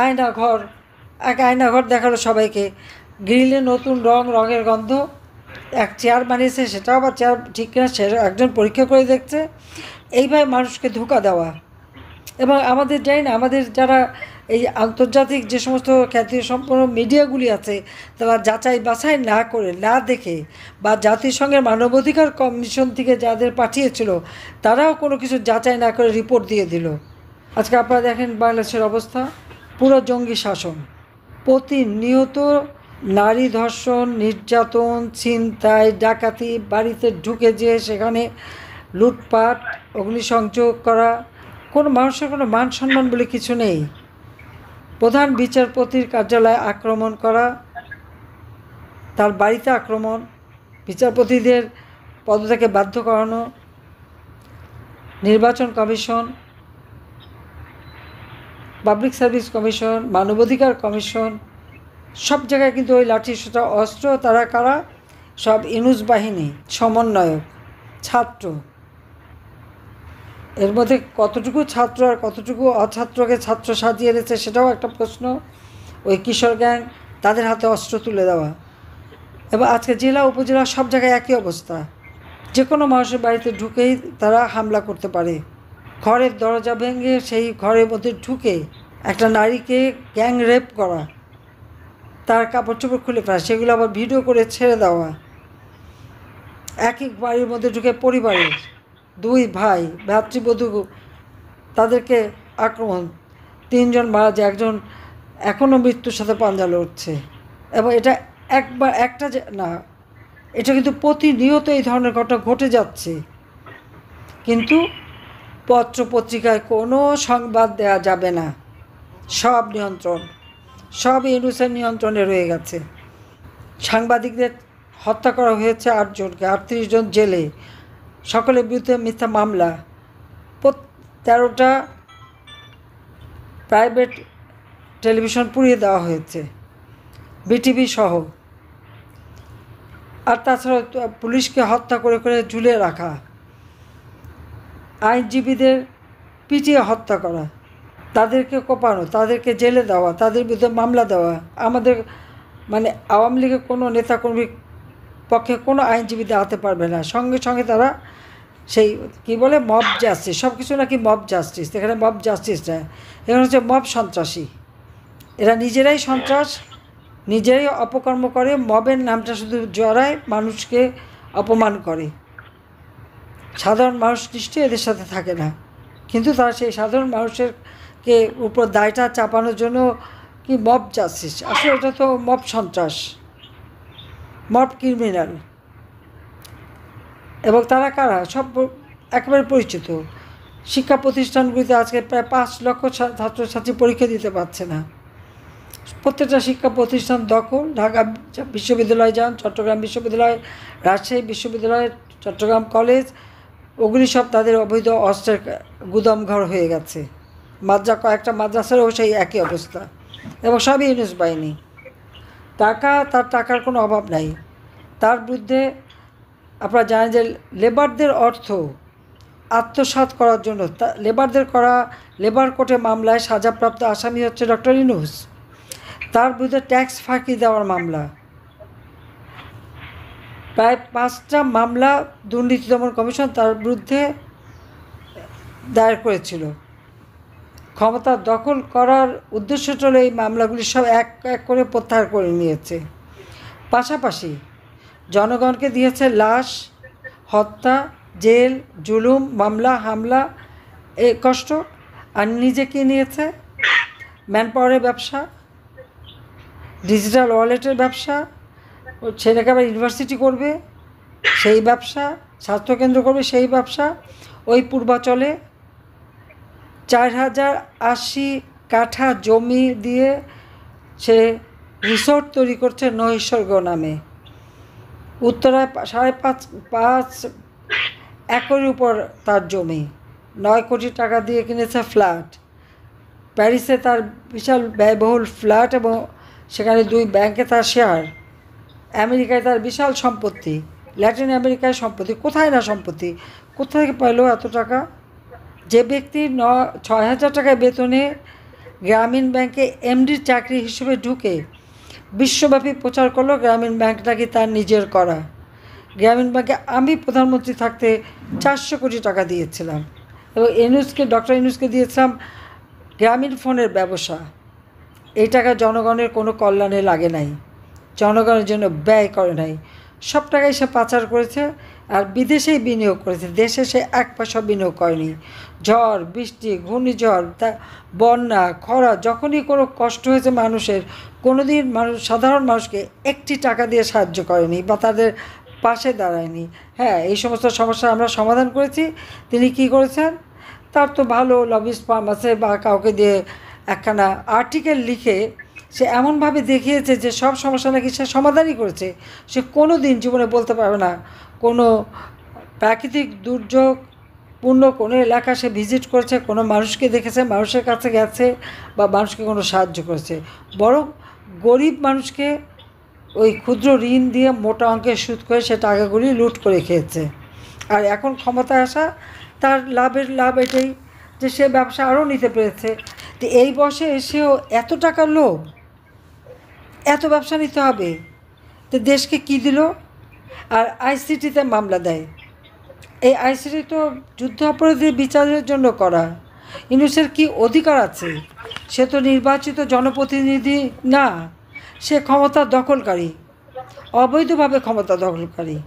আয়নাঘর, এক আয়নাঘর দেখালো সবাইকে, গ্রিলে নতুন রঙের গন্ধ। এক চেয়ার বানিয়েছে, সেটাও আবার চেয়ার ঠিক কিনা সে একজন পরীক্ষা করে দেখছে। এইভাবে মানুষকে ধোঁকা দেওয়া। এবং আমাদের জানি না, আমাদের যারা এই আন্তর্জাতিক যে সমস্ত খ্যাতিসম্পন্ন মিডিয়াগুলি আছে, তারা যাচাই বাছাই না করে, না দেখে, বা জাতিসংঘের মানবাধিকার কমিশন থেকে যাদের পাঠিয়েছিল তারাও কোনো কিছু যাচাই না করে রিপোর্ট দিয়ে দিল। আজকে আপনারা দেখেন বাংলাদেশের অবস্থা, পুরো জঙ্গি শাসন। প্রতিনিয়ত নারী ধর্ষণ, নির্যাতন, ছিনতাই, ডাকাতি, বাড়িতে ঢুকে যেয়ে সেখানে লুটপাট, অগ্নিসংযোগ করা। কোনো মানুষের কোনো মান সম্মান বলে কিছু নেই। প্রধান বিচারপতির কার্যালয়ে আক্রমণ করা, তার বাড়িতে আক্রমণ, বিচারপতিদের পদত্যাগে বাধ্য করানো, নির্বাচন কমিশন, পাবলিক সার্ভিস কমিশন, মানবাধিকার কমিশন, সব জায়গায় কিন্তু ওই লাঠিসোঁটা অস্ত্র। তারা কারা? সব ইউনূস বাহিনী, সমন্বয়ক, ছাত্র। এর মধ্যে কতটুকু ছাত্র আর কতটুকু অছাত্রকে ছাত্র সাজিয়ে এনেছে সেটাও একটা প্রশ্ন। ওই কিশোর গ্যাং, তাদের হাতে অস্ত্র তুলে দেওয়া। এবং আজকে জেলা উপজেলা সব জায়গায় একই অবস্থা। যে কোনো মানুষের বাড়িতে ঢুকেই তারা হামলা করতে পারে। ঘরের দরজা ভেঙে সেই ঘরের মধ্যে ঢুকে একটা নারীকে গ্যাং রেপ করা, তার কাপড় চোপড় খুলে ফেলা, সেগুলো আবার ভিডিও করে ছেড়ে দেওয়া। একই বাড়ির মধ্যে ঢুকে পরিবারের দুই ভাই, ভ্রাতৃবধূ, তাদেরকে আক্রমণ। 3 জন মারা যায়, একজন এখনও মৃত্যুর সাথে পাঞ্জা লড়ছে। এবং এটা একবার একটা না, এটা কিন্তু প্রতিনিয়ত এই ধরনের ঘটনা ঘটে যাচ্ছে। কিন্তু পত্র পত্রিকায় কোনো সংবাদ দেওয়া যাবে না। সব নিয়ন্ত্রণ, সব ইউনূসের নিয়ন্ত্রণে রয়ে গেছে। সাংবাদিকদের হত্যা করা হয়েছে 8 জনকে, 38 জন জেলে, সকলের বিরুদ্ধে মিথ্যা মামলা। 13টা প্রাইভেট টেলিভিশন পুড়িয়ে দেওয়া হয়েছে, বিটিভি সহ। আর তাছাড়া পুলিশকে হত্যা করে করে ঝুলিয়ে রাখা, আইনজীবীদের পিটিয়ে হত্যা করা, তাদেরকে কোপানো, তাদেরকে জেলে দেওয়া, তাদের বিরুদ্ধে মামলা দেওয়া। আমাদের মানে আওয়ামী লীগের কোনো নেতাকর্মীর পক্ষে কোনো আইনজীবী দাঁড়াতে পারবে না। সঙ্গে সঙ্গে তারা সেই কী বলে, মব জাস্টিস, সব কিছু নাকি মব জাস্টিস। এখানে মব জাস্টিস না, এখানে হচ্ছে মব সন্ত্রাসী। এরা নিজেরাই সন্ত্রাস, নিজেরাই অপকর্ম করে, মবের নামটা শুধু জড়ায়, মানুষকে অপমান করে। সাধারণ মানুষ নিশ্চয়ই এদের সাথে থাকে না, কিন্তু তারা সেই সাধারণ মানুষেরকে উপর দায়টা চাপানোর জন্য কি মব জাস্টিস। আসলে এটা তো মব সন্ত্রাস, মব ক্রিমিনাল। এবং তারা কারা? সব একেবারে পরিচিত। শিক্ষা প্রতিষ্ঠানগুলিতে আজকে প্রায় 5 লক্ষ ছাত্রছাত্রী পরীক্ষা দিতে পারছে না। প্রত্যেকটা শিক্ষা প্রতিষ্ঠান দখল। ঢাকা বিশ্ববিদ্যালয় যান, চট্টগ্রাম বিশ্ববিদ্যালয়, রাজশাহী বিশ্ববিদ্যালয়, চট্টগ্রাম কলেজ, ওগুলি সব তাদের অবৈধ অস্ত্রের গুদামঘর হয়ে গেছে। কয়েকটা মাদ্রাসারও সেই একই অবস্থা। এবং সবই ইউনূস বাহিনী। তার টাকার কোনো অভাব নাই। তার বিরুদ্ধে আপনারা জানেন যে লেবারদের অর্থ আত্মসাৎ করার জন্য লেবারদের করা লেবার কোর্টে মামলায় সাজাপ্রাপ্ত আসামি হচ্ছে ডক্টর ইউনূস। তার বিরুদ্ধে ট্যাক্স ফাঁকি দেওয়ার মামলা, প্রায় 5টা মামলা দুর্নীতি দমন কমিশন তার বিরুদ্ধে দায়ের করেছিল। ক্ষমতা দখল করার উদ্দেশ্য চলে এই মামলাগুলি সব এক এক করে প্রত্যাহার করে নিয়েছে। পাশাপাশি জনগণকে দিয়েছে লাশ, হত্যা, জেল, জুলুম, মামলা, হামলা, এই কষ্ট। আর নিজেকে নিয়েছে ম্যানপাওয়ারের ব্যবসা, ডিজিটাল ওয়ালেটের ব্যবসা, ও ছেলেকে আবার ইউনিভার্সিটি করবে সেই ব্যবসা, স্বাস্থ্যকেন্দ্র করবে সেই ব্যবসা। ওই পূর্বাচলে 4080 কাঠা জমি দিয়ে সে রিসোর্ট তৈরি করছে নৈসর্গ নামে। উত্তরায় 5.5 একরের উপর তার জমি, 9 কোটি টাকা দিয়ে কিনেছে ফ্ল্যাট। প্যারিসে তার বিশাল ব্যয়বহুল ফ্ল্যাট এবং সেখানে 2 ব্যাংকে তার শেয়ার। আমেরিকায় তার বিশাল সম্পত্তি, ল্যাটিন আমেরিকায় সম্পত্তি। কোথায় না সম্পত্তি, কোথা থেকে পেল এত টাকা? যে ব্যক্তি 6,000 টাকায় বেতনে গ্রামীণ ব্যাংকে এমডির চাকরি হিসেবে ঢুকে বিশ্বব্যাপী প্রচার করলো গ্রামীণ ব্যাংক নাকি তার নিজের করা। গ্রামীণ ব্যাংকে আমি প্রধানমন্ত্রী থাকতে 400 কোটি টাকা দিয়েছিলাম এবং ডক্টর ইউনূসকে দিয়েছিলাম গ্রামীণ ফোনের ব্যবসা। এই টাকা জনগণের কোনো কল্যাণে লাগে নাই, জনগণের জন্য ব্যয় করে নাই। সব টাকাই সে পাচার করেছে আর বিদেশেই বিনিয়োগ করেছে, দেশে সে এক পয়সা বিনিয়োগ করেনি। ঝড় বৃষ্টি, ঘূর্ণিঝড়, বন্যা, খরা, যখনই কোনো কষ্ট হয়েছে মানুষের, কোনো দিন সাধারণ মানুষকে একটি টাকা দিয়ে সাহায্য করেনি বা তাদের পাশে দাঁড়ায়নি। হ্যাঁ, এই সমস্ত সমস্যা আমরা সমাধান করেছি। তিনি কি করেছেন? তার তো ভালো লবিস্ট ফার্ম আছে বা কাউকে দিয়ে একখানা আর্টিকেল লিখে সে এমনভাবে দেখিয়েছে যে সব সমস্যা নাকি সে সমাধানই করেছে। সে কোনো দিন জীবনে বলতে পারবে না কোনো প্রাকৃতিক দুর্যোগপূর্ণ কোনো এলাকা সে ভিজিট করেছে, কোনো মানুষকে দেখেছে, মানুষের কাছে গেছে বা মানুষকে কোনো সাহায্য করেছে। বরং গরিব মানুষকে ওই ক্ষুদ্র ঋণ দিয়ে মোটা অঙ্কের সুদ করে সে টাকাগুলি লুট করে খেয়েছে। আর এখন ক্ষমতায় আসা তার লাভ এটাই যে সে ব্যবসা আরও নিতে পেরেছে। তো এই বয়সে এসেও এত টাকার লোভ, এত ব্যবসা নিতে হবে, তো দেশকে কি দিল? আর আইসিটিতে মামলা দেয়। এই আইসিটি তো যুদ্ধ অপরাধী বিচারের জন্য করা। ইউনূসের কি অধিকার আছে? সে তো নির্বাচিত জনপ্রতিনিধি না, সে ক্ষমতা দখলকারী, অবৈধভাবে ক্ষমতা দখলকারী।